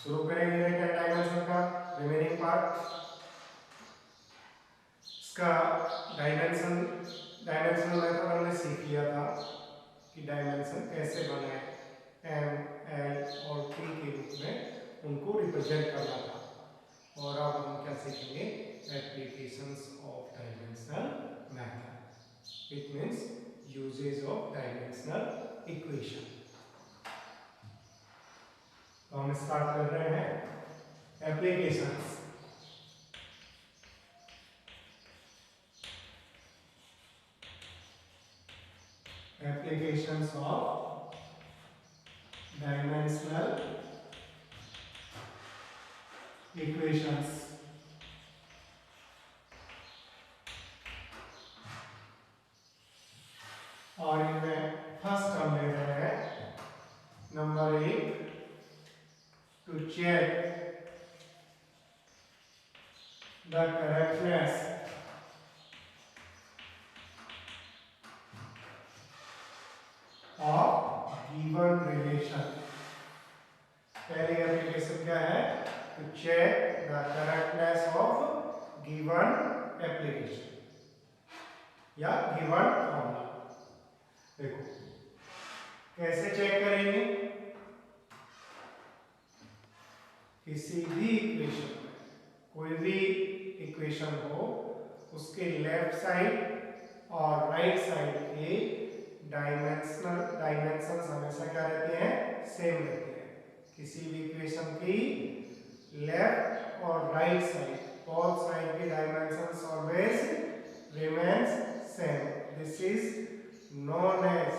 शुरू करेंगे right hand dimension का रिमेनिंग पार्ट। इसका डायमेंशनल मेथड हमने सीख लिया था कि डायमेंशन कैसे बनाए, एम एल और टी के रूप में उनको रिप्रेजेंट करना था। और अब हम क्या सीखेंगे, applications of dimensional method, it means uses of dimensional equation. तो हम स्टार्ट कर रहे हैं applications. Applications of dimensional equations। और इनमें फर्स्ट हम ले रहे हैं number 1, to check the correctness of given relation। पहली एप्लीकेशन क्या है, to check the correctness of given application या given formula। देखो कैसे चेक करेंगे, किसी भी इक्वेशन में, कोई भी इक्वेशन हो, उसके लेफ्ट साइड और राइट साइड के डायमेंशंस हमेशा क्या रहते हैं, सेम रहते हैं। किसी भी इक्वेशन की लेफ्ट और राइट साइड, बोथ साइड के dimensions always remains same. This is known as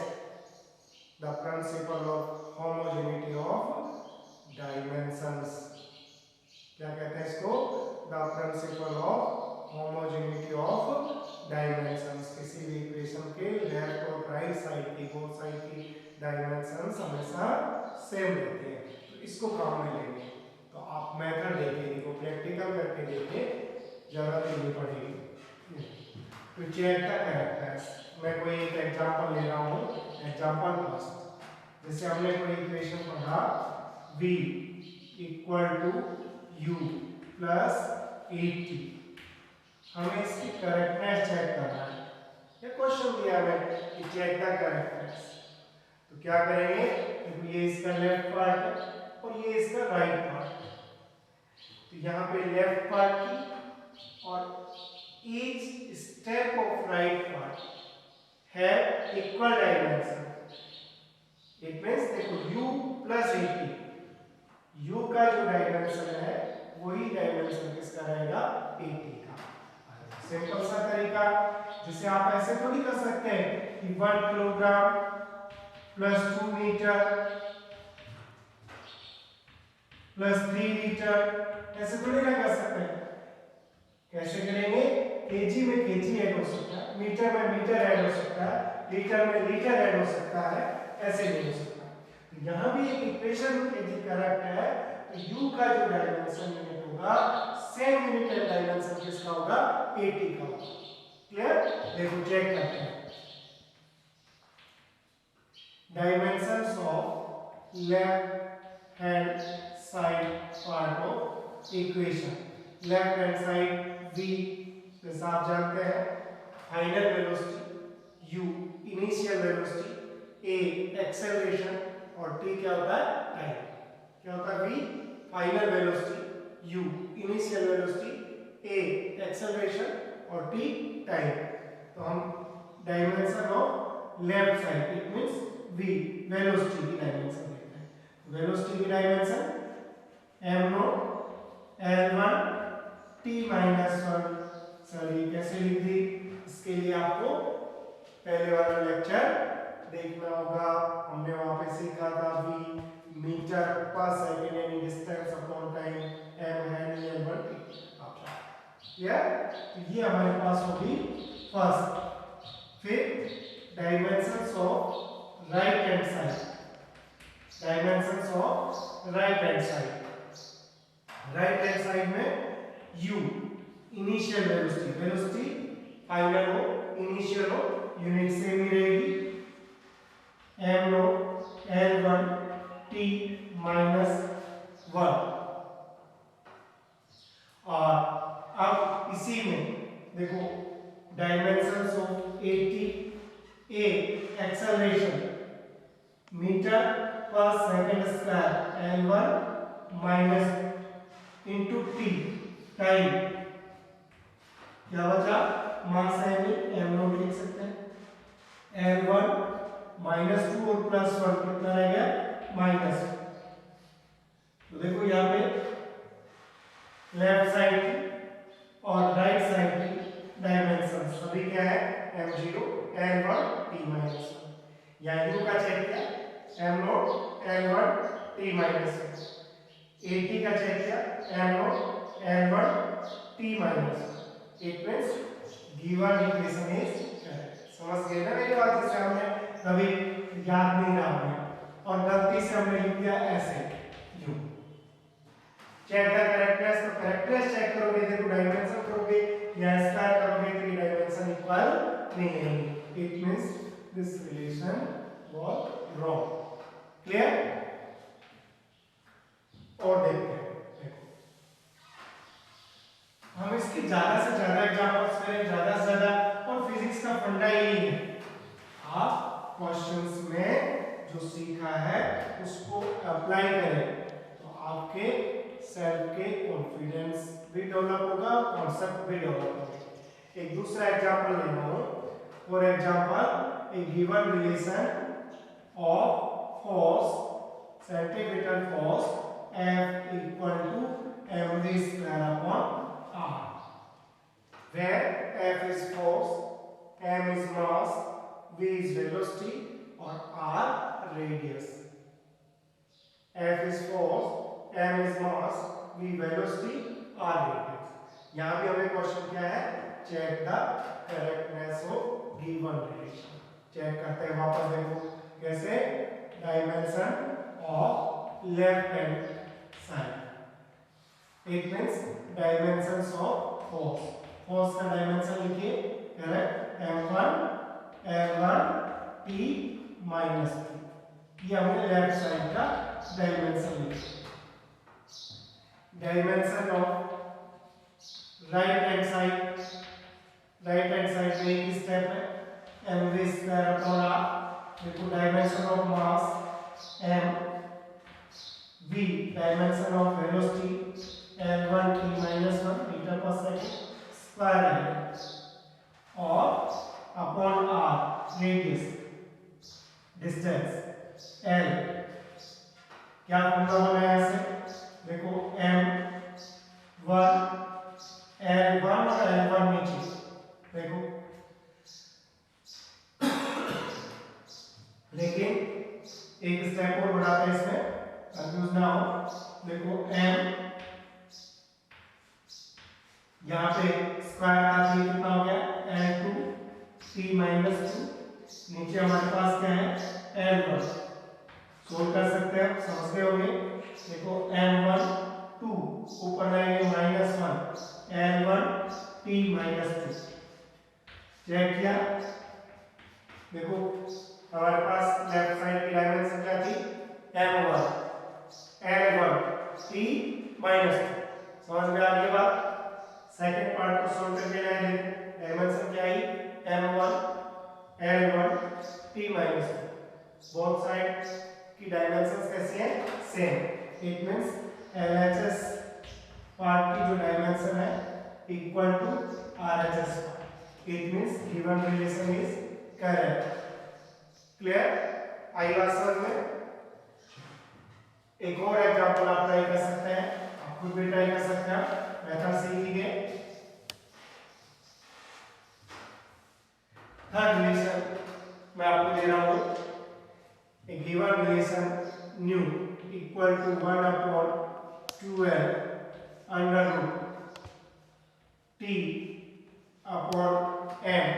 the principle of homogeneity of dimensions. क्या कहते हैं इसको, the principle of homogeneity of dimensions. किसी भी इक्वेशन के लेफ्ट और राइट साइड की, बोथ साइड की डायमेंशंस हमेशा सेम रहते हैं। तो इसको काम में लेंगे। तो आप मेथड देखिए, देखो प्रैक्टिकल करके देखिए, जरूरत ही नहीं पड़ेगी। तो चेक द कैरेक्टर्स, मैं कोई एक एग्जांपल ले रहा हूँ। एग्जांपल फर्स्ट, जैसे हमने कोई इक्वेशन पढ़ा v equal to u plus 80, हमें इसकी करेक्टनेस चेक करना है। ये क्वेश्चन दिया है कि चेक द करेक्टनेस। तो क्या करेंगे, देखो ये इसका लेफ्ट पार्ट है और ये इसका राइट पार्ट है। तो यहाँ पे लेफ्ट पार्ट की और each step of right part है इक्वल डायमेंशन। इट मींस देखो u प्लस 80, u का जो डायमेंशन है वही डायमेंशन किसका रहेगा, 80 का। सिंपल सा तरीका, जिसे आप ऐसे थोड़ी कर सकते हैं कि 1 kilogram plus 2 metre plus 3 litre, ऐसे थोड़ी ना कर सकते हैं। कैसे करेंगे, केजी में केजी ऐड हो सकता है, मीटर में मीटर ऐड हो सकता है, लीटर में लीटर ऐड हो सकता है, ऐसे नहीं हो सकता। तो यहाँ भी एक इक्वेशन यदि करेक्ट है तो u का जो डायमेंशन यूनिट होगा, सेम यूनिट डायमेंशन किसका होगा, 80 का होगा। क्लियर, देखो चेक करते हैं। Dimensions of left hand side part of equation. Left hand side v, जैसा आप जानते हैं final velocity, u initial velocity, a acceleration और t क्या होता है, टाइम। क्या होता है, v final velocity, u initial velocity, a acceleration और t टाइम। तो हम dimension of left side, it means v velocity की डायमेंशन लेते हैं। वेलोसिटी की dimension m0 l1 t minus 1। Sir ये कैसे लिख दी, इसके लिए आपको पहले वाला लेक्चर देखना होगा। हमने वहां पे सीखा था v मीटर पर सेकंड यानी डिस्टेंस अपॉन टाइम, m है l1 t। तो ये हमारे पास होगी फर्स्ट। फिर dimensions of right hand side, dimensions of right hand side. Right hand side में u initial velocity, velocity final हो इनिशियल हो यूनिट सेम ही रहेगी, m0 l1 t माइनस 1। और अब इसी में देखो dimensions of 80 a acceleration metre पर second square L1 minus into T time क्या बचा मास है m नोट लिख सकते हैं L1 -2 और +1 कितना रह गया -2। तो देखो यहाँ पे लेफ्ट साइड की और राइट साइड की डायमेंशन सभी क्या है m0 L1 t-1 या u का चेक किया m0 L1 t-1 80 का चेक किया m0 L1 t-1 it means given equation is correct. समझ गए ना मेरी बात जिससे हमने कभी याद नहीं रहा हमें और गलती से हमने लिख दिया ऐसे u चेक द करेक्टनेस। तो करेक्टनेस चेक करोगे देखो डायमेंशन करोगे या स्क्वायर करोगे तो ये डायमेंशन इक्वल नहीं रहेंगे। It means this relation was wrong. Clear. और देखते हैं देखो हम इसकी ज्यादा से ज्यादा एग्जांपल्स करें ज्यादा से ज्यादा और फिजिक्स का फंडा यही है आप क्वेश्चंस में जो सीखा है उसको अप्लाई करें तो आपके सेल्फ के कॉन्फिडेंस भी डेवलप होगा कॉन्सेप्ट भी डेवलप होगा। एक दूसरा एग्जांपल ले रहा हूं for example A given relation of force centimetre force F equal to mv square upon r where F is force, m is mass, v is velocity और r radius। F is force, m is mass, v velocity, r radius। यहाँ भी हमें question क्या है check the correctness of given relation. Check करते हैं वापस देखो कैसे dimension of left hand side it means dimensions of force. Force का डायमेंशन लिखिए करेक्ट m1 L1 t -2 ये हमने लेफ्ट साइड का डायमेंशन लिखा। Dimension of right hand side में एक स्टेप है mv स्क्वायर अपॉन r। देखो dimension of mass m v dimension of velocity L1 t -1 metre पर सेकंड स्क्वायर है और upon r radius distance l क्या फॉर्मूला बनाया ऐसे देखो m1 L1 और L1 नीचे देखो लेकिन एक स्टेप और बढ़ाते हैं इसमें कंफ्यूज ना हो। देखो m यहाँ पे स्क्वायर का ये कितना हो गया L2 t -2 नीचे हमारे पास क्या है L1 सोल्व कर सकते हैं समझ गए होंगे। देखो m1 2 ऊपर लाएंगे -1 L1 t -2 चेक किया देखो हमारे पास लेफ्ट साइड की डायमेंशन क्या थी m1 L1 t -2 समझ में आ गई बात। सेकंड पार्ट को सोल्व करके लाए डायमेंशन क्या आई m1 L1 t -2 both side की डायमेंशंस कैसी हैं same. It means LHS part की जो डायमेंशन है equal to RHS part. It means given relation is correct. Clear आई बात समझ में। एक और एग्जांपल आप ट्राई कर सकते हैं आप खुद भी ट्राई कर सकते हैं मेथड सीख लीजिए। थर्ड रिलेशन मैं आपको दे रहा हूं a given relation nu equal to 1 upon 2l under root t upon m।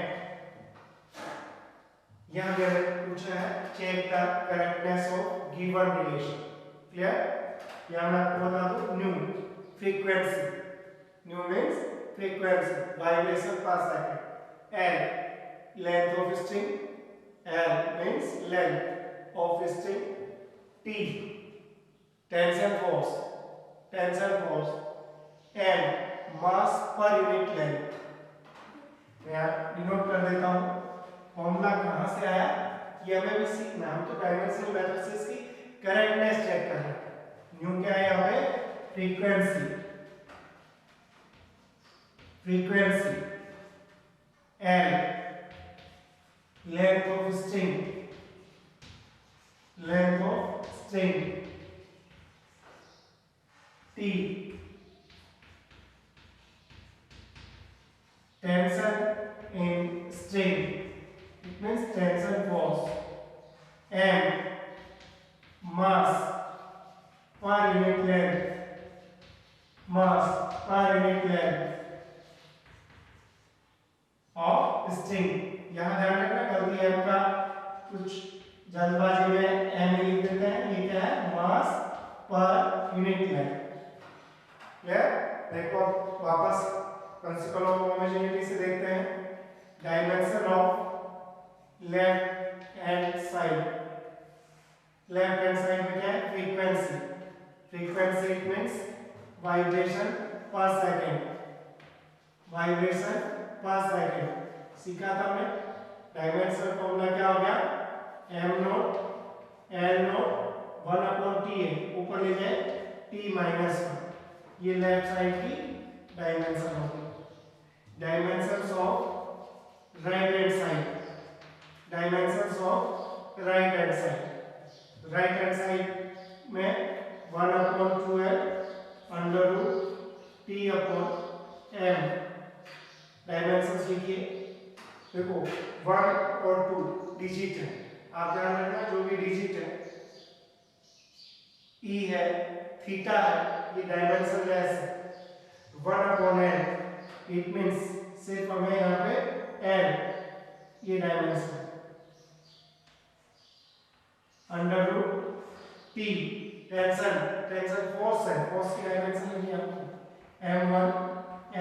यहाँ पे पूछा है check the correctness of given relation. Clear. यहाँ मैं आपको बता दूं nu frequency nu means frequency vibration per second l length of string l means length of string T tension force tension force and mass per unit length. मैं denote कर देता हूँ। Formula कहाँ से आया ये हमें भी सीखना है। हम तो डायमेंशनल मेथड से इसकी करेक्टनेस चेक कर रहे हैं। न्यू क्या है यहाँ पे, frequency L length of string T tension in string, it means tension force, and mass per unit length of string। यहाँ ध्यान रखना, गलती है आपका, कुछ जल्दबाजी में एम लिख देते हैं। ये क्या है, मास पर यूनिट लेंथ। क्लियर? देखो वापस प्रिंसिपल ऑफ होमोजेनिटी से देखते हैं। Dimension of left hand side में क्या है, frequency it means vibration per second. सीखा था हमने। डायमेंशन फॉर्मूला क्या हो गया, m not l not 1/t है, ऊपर ले जाए t-1। ये लेफ्ट साइड की डायमेंशन होगी। Dimensions of right hand side में 1/2l under root t/m। Dimensions लिखिए। देखो 1 और 2 डिजिट है, आप ध्यान रखना, जो भी डिजिट है, ई है, थीटा है, ये डायमेंशन लेस है। 1/n इट मींस सिर्फ हमें यहाँ पे n ये dimension under root t tension force है, फोर्स की डायमेंशन नहीं आपको m1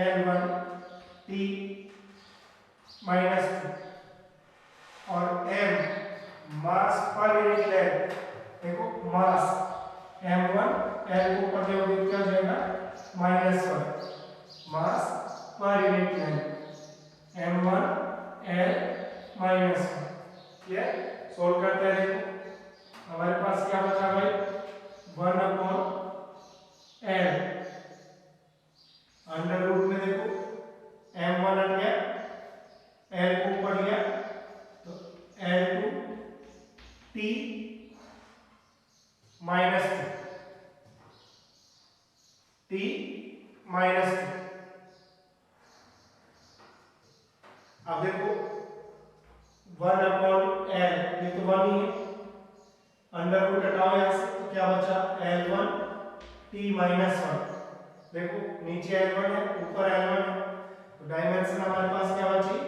l1 t-2 और m मास पर यूनिट लेंथ। देखो मास m1 l को ऊपर ले क्या हो जाएगा, -1 mass per unit length m1 l -1। Clear? Solve करते हैं। देखो हमारे पास क्या बचा भाई, 1/l अंडर रूट में देखो m1 हट गया, l को ऊपर लिया तो l2 t-2 अब देखो 1/l ये तो 1 ही है, अंडर रूट हटाओ यहां से तो क्या बचा, l1 t-1। देखो नीचे l1 है, ऊपर l1 है, तो डायमेंशन हमारे पास क्या बची,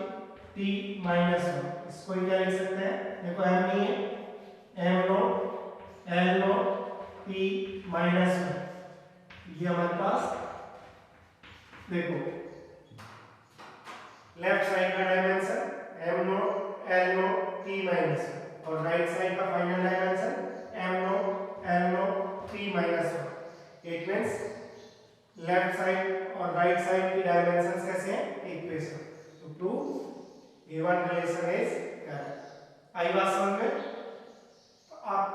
t-1। इसको क्या लिख सकते हैं, देखो m नहीं है, m not l not t-1। ये हमारे पास देखो लेफ्ट साइड का dimension m not l not t-1 और राइट साइड का final dimension m not l not t-1। It means left side और राइट साइड की डायमेंशंस कैसे हैं, इक्वेशन। तो 2a1 रिलेशन इज करेक्ट। आई बात समझ में? तो आप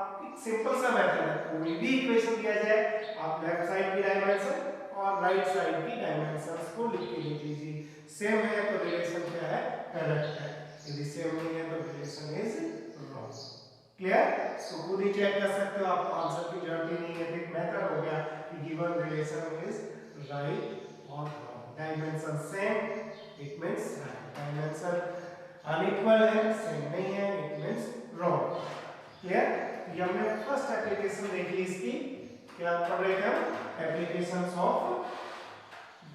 सिंपल सा मेथड है, कोई भी इक्वेशन दिया जाए आप लेफ्ट साइड की डायमेंशन और राइट साइड की डायमेंशंस को लिख के लिख लीजिए। सेम है तो रिलेशन क्या है, करेक्ट है। यदि सेम नहीं है तो रिलेशन इज रॉन्ग। क्लियर? सो खुद ही चेक कर सकते हो, आपको आंसर की जरूरत ही नहीं है। एक मेथड हो गया कि गिवन रिलेशन इज राइट और wrong. Dimension same it means right, dimension unequal है, सेम नहीं है, इट मींस रॉन्ग। क्लियर? ये हमने फर्स्ट एप्लीकेशन देखी इसकी, क्या पढ़ रहे थे हम, applications of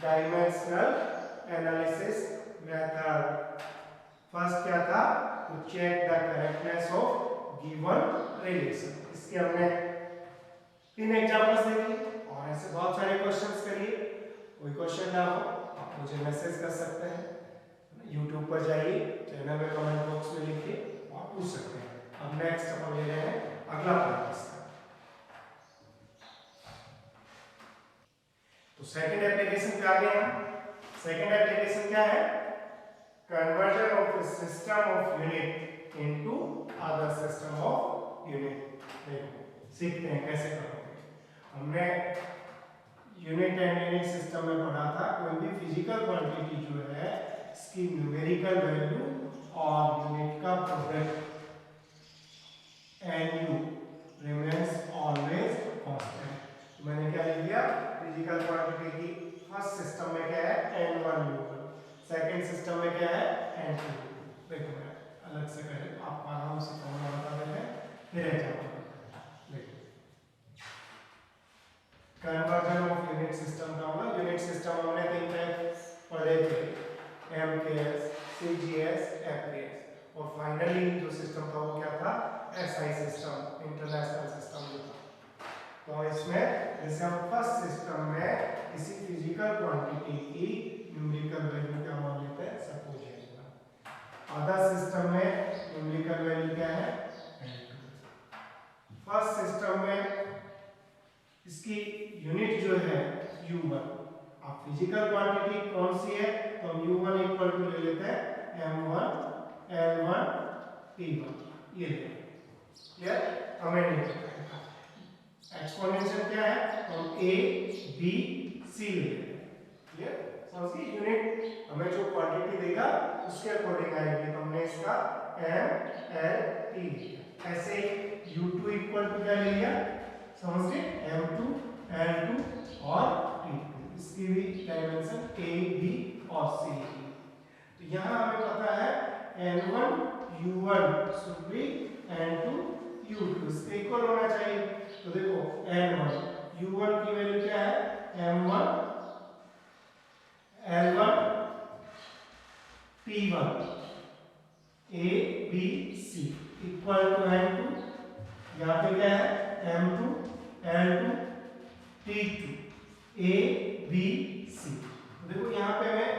dimensional analysis method. First क्या था, to check the correctness of given relation. इसके हमने 3 एग्जांपल्स देखे और ऐसे बहुत सारे क्वेश्चंस करिए। कोई क्वेश्चन ना हो आप मुझे मैसेज कर सकते हैं, YouTube पर जाइए, चैनल में कमेंट बॉक्स में लिखिए और पूछ सकते हैं। अब नेक्स्ट अपन ले रहे हैं अगला पार्ट इसका। तो सेकंड एप्लीकेशन पे आ गए हम। सेकंड एप्लीकेशन क्या है? Conversion of system of unit into other system of unit. देखो सीखते हैं कैसे करोगे। हमने यूनिट एंड यूनिट सिस्टम में पढ़ा था कोई भी फिजिकल क्वांटिटी जो है इसकी न्यूमेरिकल वैल्यू और यूनिट का product nu remains always constant। मैंने क्या लिख दिया? फिजिकल क्वांटिटी की फर्स्ट सिस्टम में क्या है n1 u1, सेकंड सिस्टम में क्या है n2 u2। देखो मैं अलग से पहले आपको आराम से फॉर्मूला बता देते हैं फिर एग्जांपल। देखो कन्वर्जन ऑफ यूनिट सिस्टम का मतलब यूनिट सिस्टम हमने तीन टाइप पढ़े थे, MKS, CGS, FKS, और फाइनली जो सिस्टम था वो क्या था? SI सिस्टम, इंटरनेशनल सिस्टम जो था। तो इसमें जैसे हम फर्स्ट सिस्टम में किसी फिजिकल क्वांटिटी की न्यूमेरिकल वैल्यू क्या मान लेते हैं? Suppose n1। अदर सिस्टम में न्यूमेरिकल वैल्यू क्या है? n2। फर्स्ट सिस्टम में इसकी यूनिट जो है u1। अब फिजिकल क्वांटिटी कौन सी है? तो हम u1 इक्वल टू ले लेते हैं m1 l1 t1। ये क्लियर? हमें नहीं पता एक्सपोनेंशियल क्या है तो हम a b c ले लेते हैं। क्लियर? समझ गए? यूनिट हमें जो क्वांटिटी देगा उसके अकॉर्डिंग आएगी। तो हमने इसका m l t लिया। ऐसे u2 इक्वल टू क्या ले लिया? समझ गए? m2 l2 और t2। इसकी भी डायमेंशन a b और c की। तो यहाँ हमें पता है n1 u1 should be n2 u2 इसके इक्वल होना चाहिए। तो देखो n1 u1 की वैल्यू क्या है? m1 l1 t1 a b c equal to n2, यहाँ पे क्या है? m2 l2 t2 a b c। तो देखो यहाँ पे हमें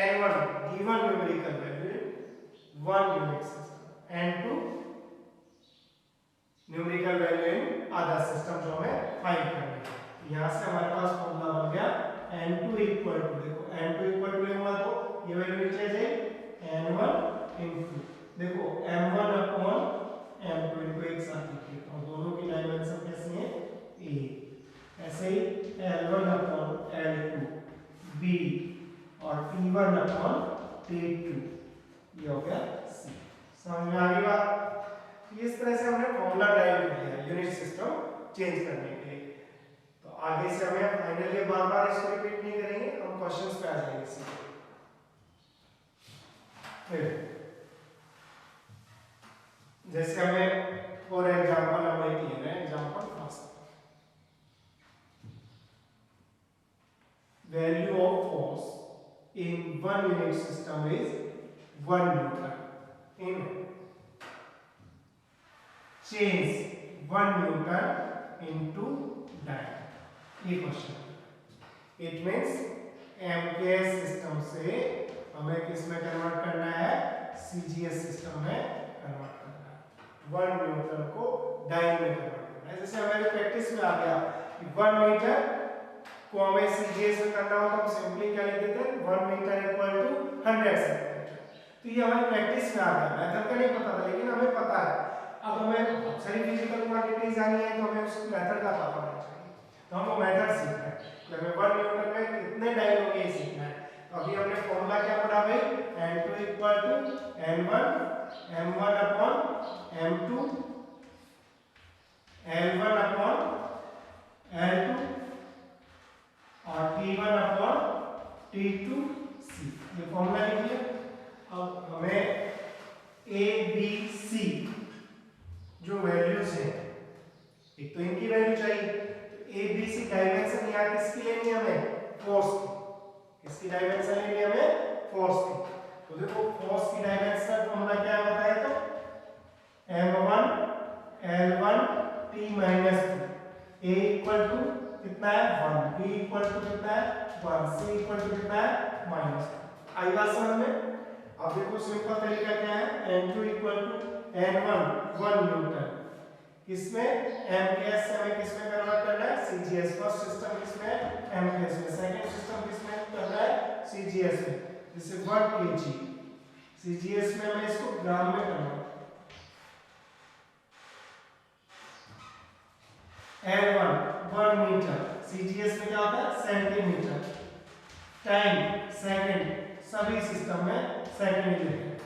n1 given numerical value 1 unit system, n2 numerical value in other system जो हमें फाइंड करनी है। तो यहाँ से हमारे पास फॉर्मूला बन गया n2 इक्वल टू, देखो n2 इक्वल टू लेंगे तो ये वैल्यू नीचे जाएगी n1 इनटू देखो m1 अपॉन m2 इनको एक साथ लिखिए और दोनों की डायमेंशन कैसी है? a। ऐसे ही l1 अपॉन l2 b और t1 अपॉन t2 ये हो गया c। समझ में आ गई बात? इस तरह से हमने फॉर्मूला ड्राइव किया यूनिट सिस्टम चेंज करने के लिए। तो आगे से हमें फाइनली बार-बार इसको रिपीट नहीं करेंगे, हम क्वेश्चंस पे आ जाएंगे सीधे। जैसे हमें फॉर एग्जांपल हमें दिया है example first, value of force in one unit system is 1 Newton in change 1 Newton into डायन। ये question it means MKS system से हमें किस में कन्वर्ट करना है? CGS सिस्टम में कन्वर्ट करना है। 1 न्यूटन को डायन में कन्वर्ट करना है। जैसे हमारे प्रैक्टिस में आ गया कि 1 मीटर को हमें CGS में करना हो तो हम सिंपली क्या लिख देते हैं? 1 मीटर इक्वल टू 100 सेंटीमीटर। तो ये हमारी प्रैक्टिस में आ गया, मेथड का नहीं पता था लेकिन हमें पता है। अब हमें बहुत सारी फिजिकल क्वांटिटीज आनी है तो हमें उस मेथड का पता होना चाहिए। तो हम वो मेथड सीखना है कि हमें 1 न्यूटन में कितने डायन होंगे ये सीखना है। तो अभी हमने फॉर्मूला क्या पढ़ा भाई? n2 equal to n1 m1 upon m2 l1 upon l2 और t1 अपॉन t2 c। ये फॉर्मूला लिख लिया। अब हमें a b c जो वैल्यूज है, एक तो इनकी वैल्यू चाहिए। तो ए बी सी डायमेंशन यहाँ किसकी लेनी है? हमें फोर्स की। किसकी डायमेंशन लेनी है? हमें फोर्स की। तो देखो फोर्स की डायमेंशन फॉर्मूला क्या बताया? तो m1 l1 t minus 2 a equal to कितना है? 1, b इक्वल टू कितना है? 1, c इक्वल टू कितना है? -2। आई बात समझ में? अब देखो सिंपल तरीका क्या है? n2 equal to n1 1 newton किसमें एमकेएस से हमें किसमें कन्वर्ट करना है सीजीएस। फर्स्ट सिस्टम किसमें एमकेएस में, सेकंड सिस्टम किसमें करना है सीजीएस में। जैसे 1 kg सीजीएस में हमें इसको ग्राम में करना है। L1 1 मीटर, सीजीएस में क्या होता है सेंटीमीटर। टाइम सेकंड, सभी सिस्टम में सेकंड ही लेते हैं।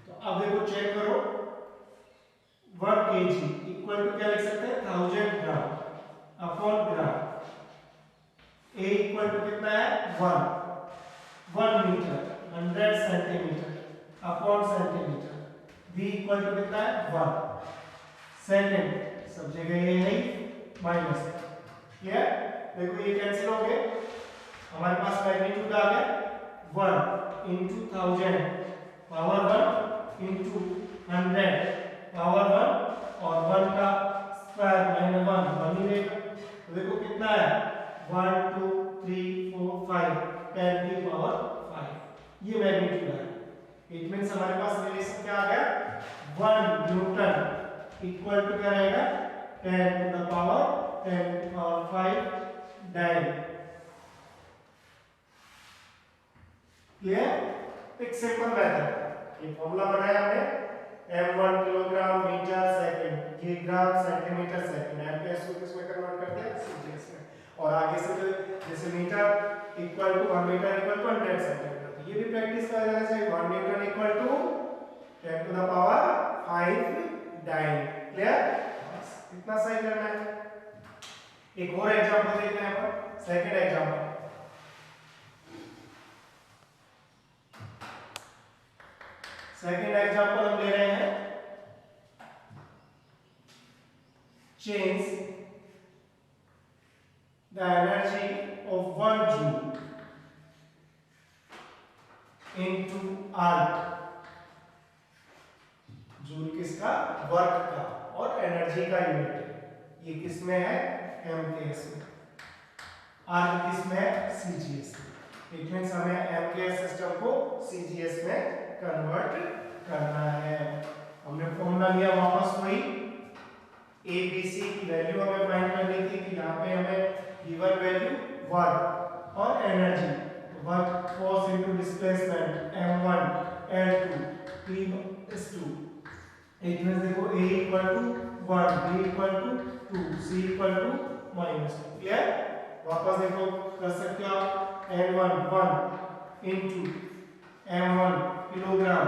तो अब देखो चेक करो 1 kg इक्वल टू क्या लिख सकते हैं 1000 gram upon gram. A equal to कितना है 1 metre 100 centimetre upon centimetre. B equal to कितना है 1 सेकंड, सब जगह ये है माइनस है। क्लियर? देखो ये कैंसिल हो गए, हमारे पास मैग्नीट्यूड आ गया 1 into 1000 पावर 1 into 100 पावर 1 और 1 का स्क्वायर माइनस 1 ही रहेगा। तो देखो कितना है 1 2 3 4 5 10 की पावर 5, ये मैग्नीट्यूड है। इट मींस हमारे पास रिलेशन क्या आ गया 1 न्यूटन इक्वल टू क्या रहेगा 10 to the power 5 dyne. Clear? एक सिंपल मेथड, ये फॉर्मूला बनाया हमने m1 किलोग्राम मीटर सेकंड, ये ग्राम सेंटीमीटर सेकंड, एमपीएस को किसमें कन्वर्ट करते हैं सीजीएस में। और आगे से जैसे metre equal to 1 metre equal to 100 centimetre, तो ये भी प्रैक्टिस कर लेना चाहिए 1 newton equal to 10 to the power 5 dyne. Clear? इतना सही करना है। एक और एग्जांपल देखते हैं अपन, सेकंड एग्जांपल। सेकंड एग्जांपल हम ले रहे हैं change the energy of 1 joule into erg. Joule किसका वर्क का और एनर्जी का यूनिट है। ये किसमें है एमकेएस में, अर्थ किसमें है सीजीएस में। इट मींस हमें एमकेएस सिस्टम को सीजीएस में कन्वर्ट करना है। हमने फॉर्मूला लिया वापस वही एबीसी की वैल्यू हमें फाइंड करनी थी कि यहाँ पे हमें गिवन वैल्यू वर्क और energy, work force into displacement m1 l2 p/2। It means देखो a equal to 1 b equal to 2 c equal to -2। Clear? वापस देखो कर सकते हो आप n1 1 into m1 kilogram,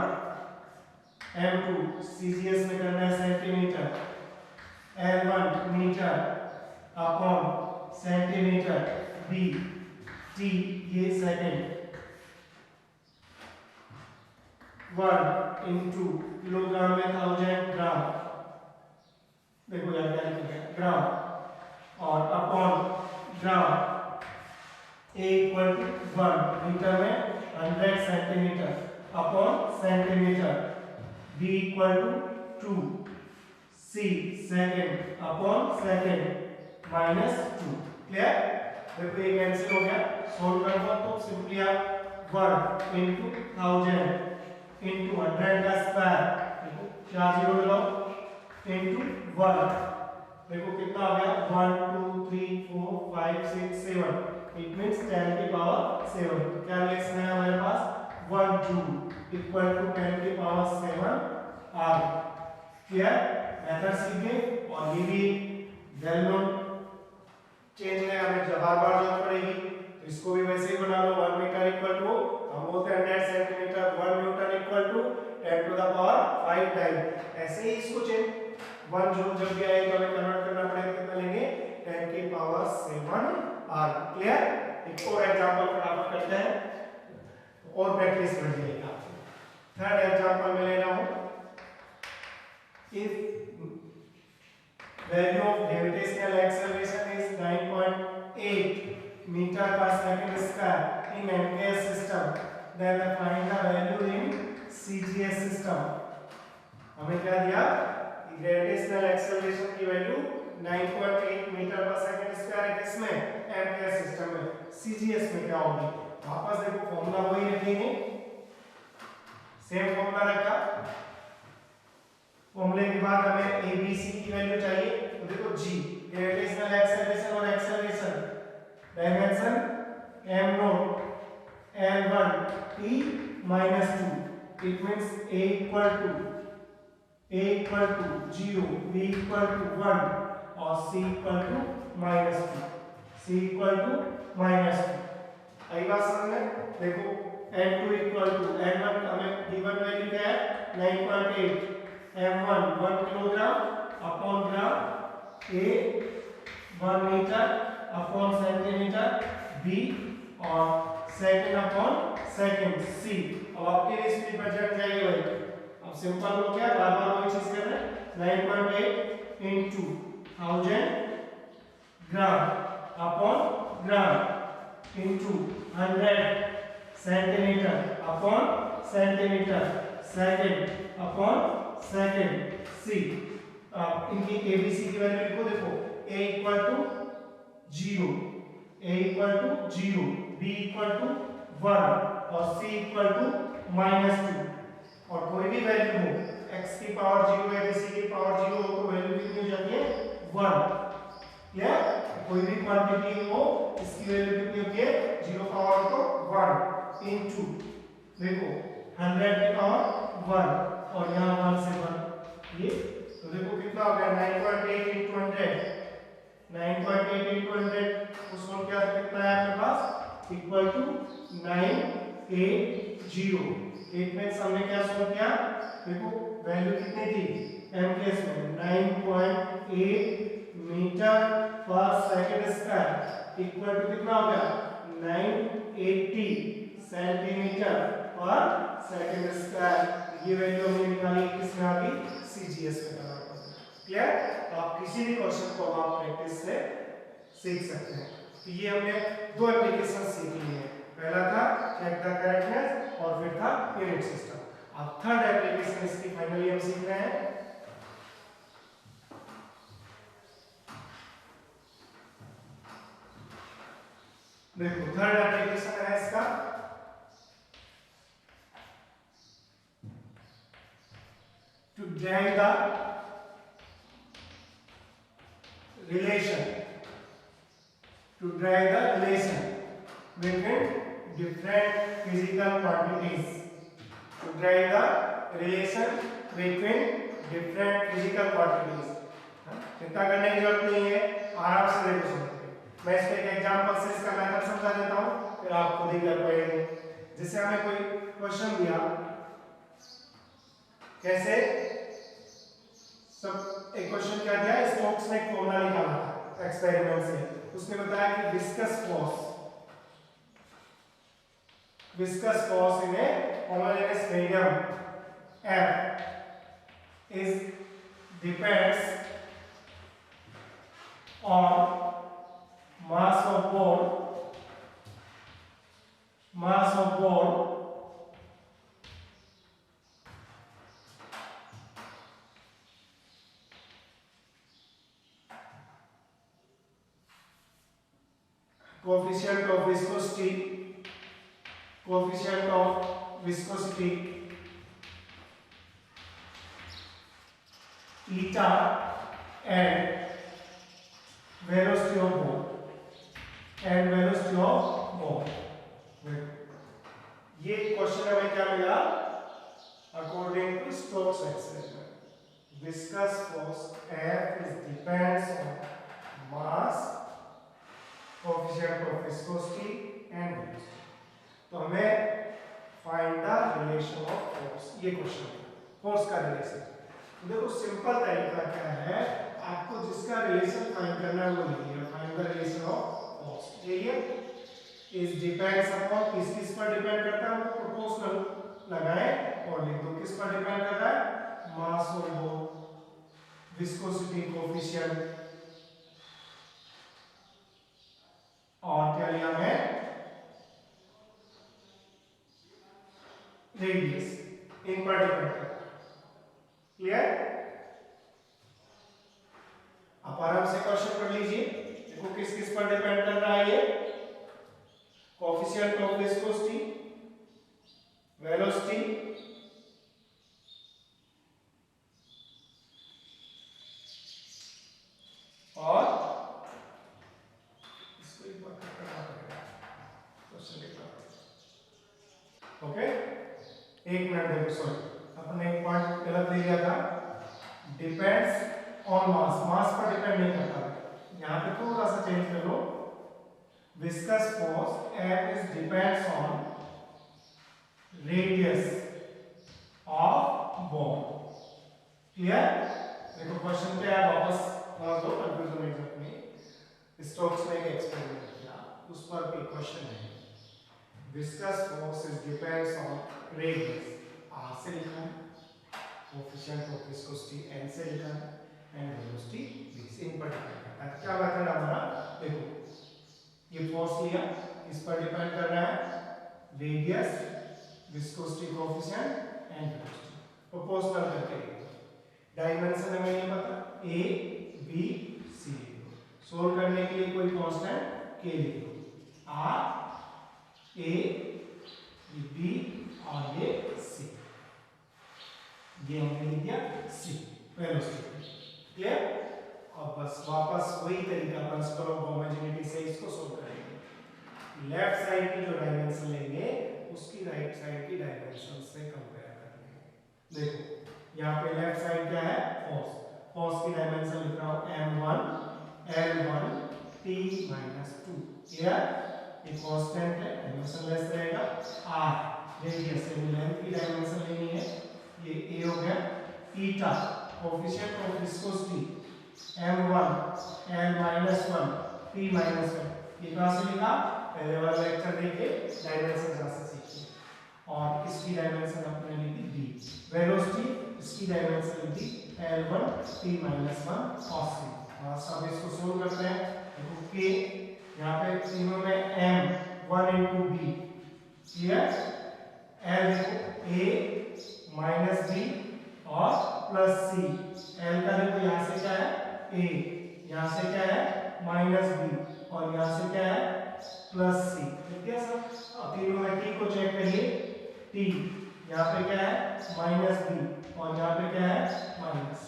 m2 CGS में करना है centimetre, l1 metre upon centimetre, b t ये सेकंड, 1 इनटू किलोग्राम में 1000 ग्राम, देखो यार क्या लिखा है ग्राम, और upon gram a equal to 1 metre में 100 centimetre upon centimetre, b equal to 2 c second upon second -2। Clear? देखो ये कैंसिल हो गया, सॉल्व करना तो सिंपली आप 1 इनटू 1000 इनटू 100 का स्क्वायर, देखो 4 जीरो लगाओ इनटू 1, देखो कितना आ गया 1 2 3 4 5 6 7, इट मींस 10 की पावर 7। क्या लिखना है हमारे पास 1 जूल इक्वल टू 10 की पावर 7 आर। क्लियर? मेथड सीख गए और ये भी वेल नोन चेंज है, हमें जब बार जरूरत पड़ेगी तो इसको भी वैसे ही बना लो। 1 मीटर इक्वल टू हम बोलते हैं 100 centimetre, 1 newton equal to 10 to the power 5 time. ऐसे ही इसको चेंज 1 जूल जब भी आए तो हमें कन्वर्ट करना पड़ेगा, कितना लेंगे 10 की पावर 7 आर। क्लियर? एक और एग्जांपल फटाफट करते हैं और प्रैक्टिस कर जाएगा। थर्ड एग्जांपल में ले रहा हूं, if value of gravitational acceleration is 9.8 metre पर second square in MKS system, then find the value in CGS system. हमें क्या दिया कि ग्रेविटेशनल एक्सेलरेशन की वैल्यू 9.8 मीटर पर सेकंड स्क्वायर है किसमें एमकेएस सिस्टम में, सीजीएस में क्या होगी। वापस देखो फॉर्मूला वही रखेंगे, सेम फॉर्मूला रखा फॉर्मूले के बाद हमें ए बी सी की वैल्यू चाहिए। तो देखो जी ग्रेविटेशनल एक्सेलरेशन और acceleration dimension m not l1 t minus 2, it means a equal to 0, b equal to 1 और c equal to -2, c equal to -2। आई बात समझ में? देखो n2 equal to n1 हमें गिवन वैल्यू क्या है 9.8, m1 1 kilogram upon gram, a 1 metre upon centimetre, b और second upon second, c। अब आपके लिए स्पीड पर जट जाएगी भाई। अब सिंपल हो गया, बार बार वही चीज कर रहे हैं। 9.8 into 1000 gram upon gram into 100 centimetre upon centimetre, second upon second, C. अब इनकी एबीसी की वैल्यू लिखो। देखो a equal to 0, a equal to 0, b equal to 1 और c इक्वल टू -2। और कोई भी वैल्यू हो x की पावर 0 है, c की पावर 0 हो तो वैल्यू कितनी हो जाती है 1। क्लियर? कोई भी क्वांटिटी हो इसकी वैल्यू कितनी होती है 0 पावर तो 1 इनटू देखो 100 की पावर 1 और यहाँ 1 से 1 ये। तो देखो कितना हो गया 9.8 into 100, 9.8 into 100 को सोल्व किया तो कितना है आपके पास इक्वल टू 980। इट मींस हमने क्या सोल्व किया, देखो वैल्यू कितनी थी m के इसमें 9.8 मीटर पर सेकंड स्क्वायर इक्वल टू कितना हो गया 980 सेंटीमीटर पर सेकंड स्क्वायर। ये वैल्यू हमने निकाली किसमें आ गई सीजीएस में करना। क्लियर? तो आप किसी भी क्वेश्चन को आप प्रैक्टिस से सीख सकते हैं। तो ये हमने दो एप्लीकेशन सीख ली है। पहला था चेक द करेक्टनेस और फिर था यूनिट सिस्टम। अब थर्ड एप्लीकेशन इसकी फाइनली हम सीख रहे हैं। देखो थर्ड एप्लीकेशन है इसका to drive the relation between different physical quantities, to drive the relation between different physical quantities। चिंता करने की जरूरत नहीं है, आराम से देखो समझते। मैं इस पे एक एग्जांपल से इसका मेथड समझा देता हूँ, फिर आप खुद ही कर पाएंगे। जैसे हमें कोई क्वेश्चन दिया, कैसे सब एक क्वेश्चन क्या दिया, स्टोक्स ने एक फॉर्मूला निकाला था एक्सपेरिमेंट से। उसने बताया कि viscous force in A homogeneous medium F is depends on mass of ball coefficient of viscosity eta and velocity of ball। ये क्वेश्चन हमें क्या मिला, according to Stokes experiment viscous force F is depends on mass, coefficient of viscosity and velocity। तो हमें find the relation of force, ये question है force का relation. तो देखो सिंपल तरीका क्या है, आपको जिसका रिलेशन फाइंड करना है वो लिखिए, find the relation of force. ये इज डिपेंड्स अपॉन किस पर डिपेंड करता है, वो प्रोपोर्शनल लगाएं और लिख दो। किस पर डिपेंड कर रहा है, mass of ball, viscosity coefficient और क्या लिया है रेडियस, इन पर डिपेंड करता है। क्लियर? आप आराम से क्वेश्चन पढ़ लीजिए। देखो किस किस पर डिपेंड कर रहा है ये, कोएफिशिएंट ऑफ विस्कोसिटी, वेलोसिटी एक मिनट देखो, सॉरी अपने एक पॉइंट गलत ले लिया था। डिपेंड्स ऑन मास, मास पर डिपेंड नहीं करता। यहाँ पे थोड़ा सा चेंज कर लो। Viscous force F is depends on radius of ball. Clear? देखो क्वेश्चन क्या है, वापस समझ लो, कंफ्यूजन नहीं सकती। स्टोक्स ने एक एक्सपेरिमेंट किया, उस पर भी क्वेश्चन है। Viscous force is depends on radius, R से लिखा है, कोएफिशिएंट ऑफ विस्कोसिटी N से लिखा है, एंड वेलोसिटी V से। इन पर डिपेंड करता है। क्या मेथड हमारा, देखो ये फोर्स लिया, इस पर डिपेंड कर रहा है radius, viscosity coefficient and velocity. Proportional करके डायमेंशन हमें नहीं पता, A B C सोल्व करने के लिए कोई कांस्टेंट K लिख दो, R A B और ये C, ये हमने लिख दिया C वेलोसिटी। क्लियर? अब बस वापस वही तरीका, प्रिंसिपल ऑफ होमोजेनिटी से इसको सोल्व करेंगे। लेफ्ट साइड की जो डायमेंशन लेंगे उसकी राइट साइड की डायमेंशन से कंपेयर करेंगे। देखो यहाँ पे लेफ्ट साइड क्या है, फोर्स, फोर्स की डायमेंशन लिख रहा हूँ M1 L1 T - 2। क्लियर? ये कांस्टेंट है, डायमेंशन लेस रहेगा। R रेडियस यानी लेंथ की डायमेंशन लेनी है, ये A हो गया। Theta coefficient of viscosity M1 L-1 T - 1, ये कहां से लिखा, पहले वाला लेक्चर देखिए, डायमेंशन कहां से सीखिए। और इसकी डायमेंशन अपने लिखी D। वेलोसिटी इसकी डायमेंशन लिखी L1 T - 1 cos c। और सब इसको सोल्व करते हैं। देखो K यहाँ पे तीनों में M 1 × B, क्लियर? L देखो A - B और +C। L का देखो यहाँ से क्या है A, यहाँ से क्या है -B और यहाँ से क्या है +C। ठीक है सर? तीनों में T को चेक करिए, T यहाँ पे क्या है -B और यहाँ पे क्या है -C।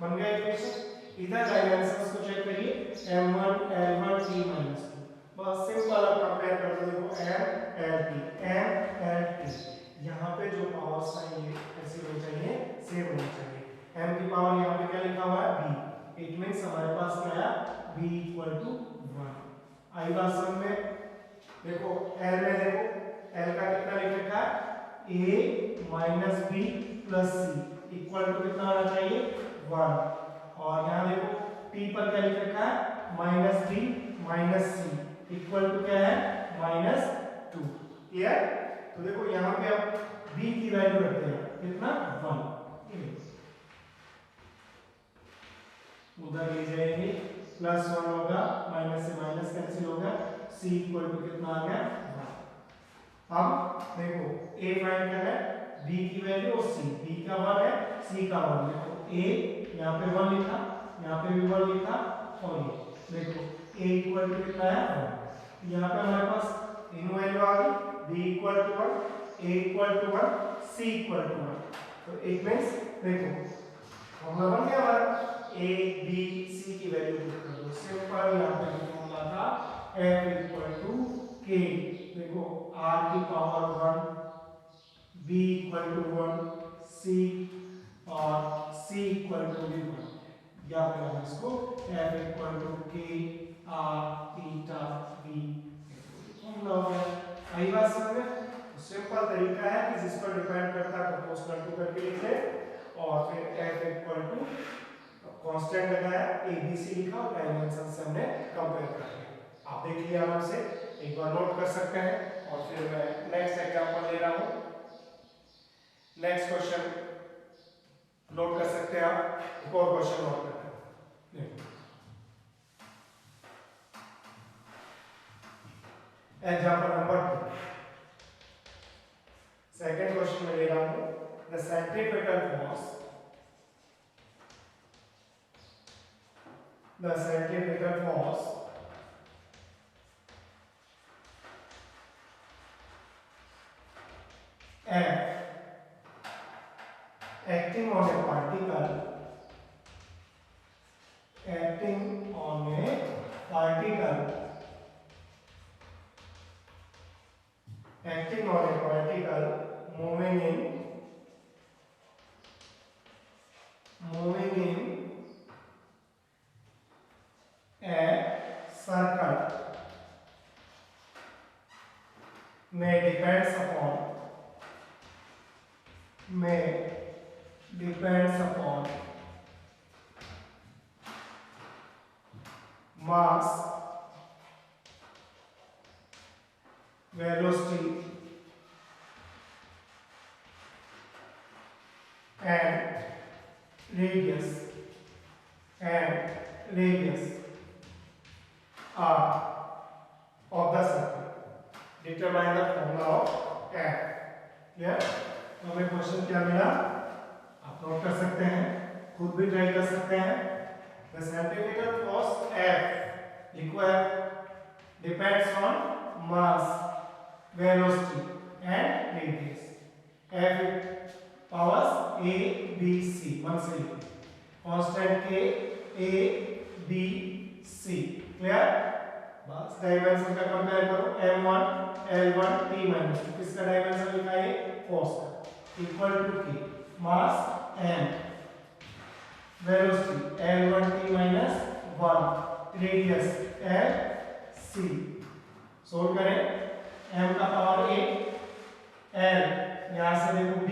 बन गया इक्वेशन। इधर डायमेंशंस को चेक करिए, M1 L1 T - 2। बस सिंपल आप कंपेयर कर दो। देखो M L T, यहाँ पे जो पावर साइन है ऐसी होनी चाहिए, सेम होनी चाहिए। M की पावर यहाँ पे क्या लिखा हुआ है B, इट मींस हमारे पास क्या है B = 1। आई बात समझ में? देखो L में देखो L का कितना लिख रखा है A - B + C equal to कितना आना चाहिए 1। और यहाँ देखो T पर क्या लिख रखा है -B - C इक्वल टू क्या है -2। क्लियर? तो देखो यहाँ पे अब B की वैल्यू रखते हैं, कितना 1, उधर ले जाएंगे, +1 होगा, माइनस से माइनस कैंसिल होगा, C इक्वल टू कितना आ गया 1। अब देखो A फाइंड करना है, B की वैल्यू और C, B का 1 है, C का 1। देखो A यहाँ पे 1 लिखा, यहाँ पे भी 1 लिखा, और ये देखो A इक्वल टू कितना है 1। यहाँ पे हमारे पास इन वैल्यू आ गई, B = 1, A = 1, C = 1। तो इट मींस देखो फॉर्मूला बन गया हमारा, A B C की वैल्यू पुट कर दो। सिंपल यहाँ पे फॉर्मूला था F = K। देखो R की पावर 1, B = 1, C और C = 1। या फिर हम इसको F = K R θ V formula हो गया। आई बात समझ में? सिंपल तरीका है कि जिस पर डिपेंड करता है प्रोपोर्शनल टू करके लिख ले, और फिर F = कांस्टेंट लगाया, ABC लिखा और डायमेंशन से हमने कंपेयर कर लिया। आप देख लिया आराम से, एक बार नोट कर सकते हैं। और फिर मैं नेक्स्ट एग्जांपल ले रहा हूं। नेक्स्ट क्वेश्चन नोट कर सकते हैं आप, एक और क्वेश्चन नोट करते हैं। एग्जांपल नंबर 2, सेकंड क्वेश्चन में ले रहा हूं। The centripetal force, the centripetal force F acting on a particle moving in may depends upon mass, velocity and radius of the circle. Determine the formula of f. Clear? तो हमें question क्या मिला आप note कर सकते हैं, खुद भी ट्राई कर सकते हैं. The centimeter force F required depends on mass, velocity and radius. F powers A, B, C. Once again, constant K, A, B, C. Clear? बस डायमेंशन का कंपेयर करो. M1, L1, T minus 2. किसका dimension लिखा है? Force का. Equal to K. Mass M. Velocity L1T minus 1. Radius L C. Solve करें. M का power 8, L यहाँ से देखो B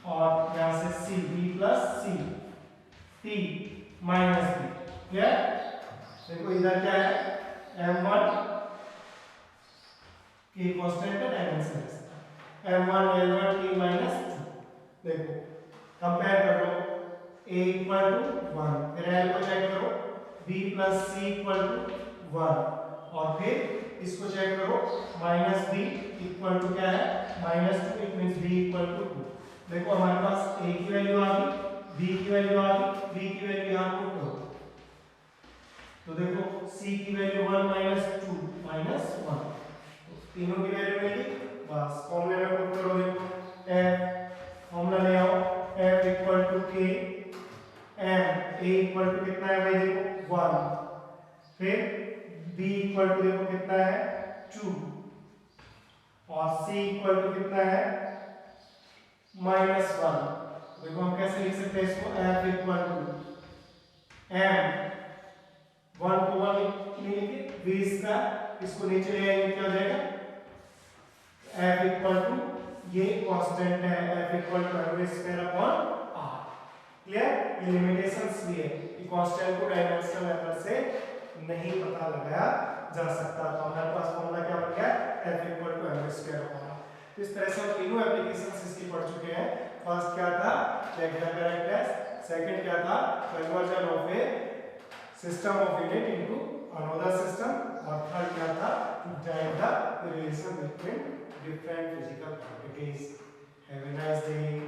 और यहाँ से C, B plus C, T minus B. Clear? देखो इधर क्या है? M1 की कांस्टेंट का डायमेंशन है. M1 L1 T minus 2. देखो कंपेयर करो. A इक्वल टू 1, फिर L को चेक करो. B plus C equal to 1 और फिर इसको चेक करो. माइनस B इक्वल टू क्या है? Minus 2. It means B equal to 2. देखो हमारे पास A की वैल्यू आ गई, B की वैल्यू आ गई, B की वैल्यू यहाँ पुट करो. तो देखो C की वैल्यू 1 माइनस 2 माइनस 1. तो तीनों की वैल्यू मिली. बस फॉर्मूले में पुट करो. देखो F फॉर्मूला ले आओ. F equal to K M. A equal to कितना है भाई? देखो 1. फिर B इक्वल टू देखो कितना है? 2 और C इक्वल टू कितना है? माइनस 1. देखो हम कैसे लिख सकते हैं इसको? F इक्वल टू M 1 को 1 नहीं लिखे 20 का, इसको नीचे ले आएंगे क्या हो जाएगा? F इक्वल टू ये कांस्टेंट है. F equal to m square upon r. Clear? ये लिमिटेशंस भी है कि कांस्टेंट को डायमेंशनल मेथड से नहीं पता लगाया जा सकता. तो हमारे पास फॉर्मूला क्या बन गया? F equal to m square upon r. तो इस तरह से हम तीनों एप्लीकेशंस इसकी पढ़ चुके हैं. फर्स्ट क्या था? Check the correctness. सेकंड क्या था? Conversion of a system of unit into another system. और थर्ड क्या था? To drive the relation between different physical properties. Have a nice day.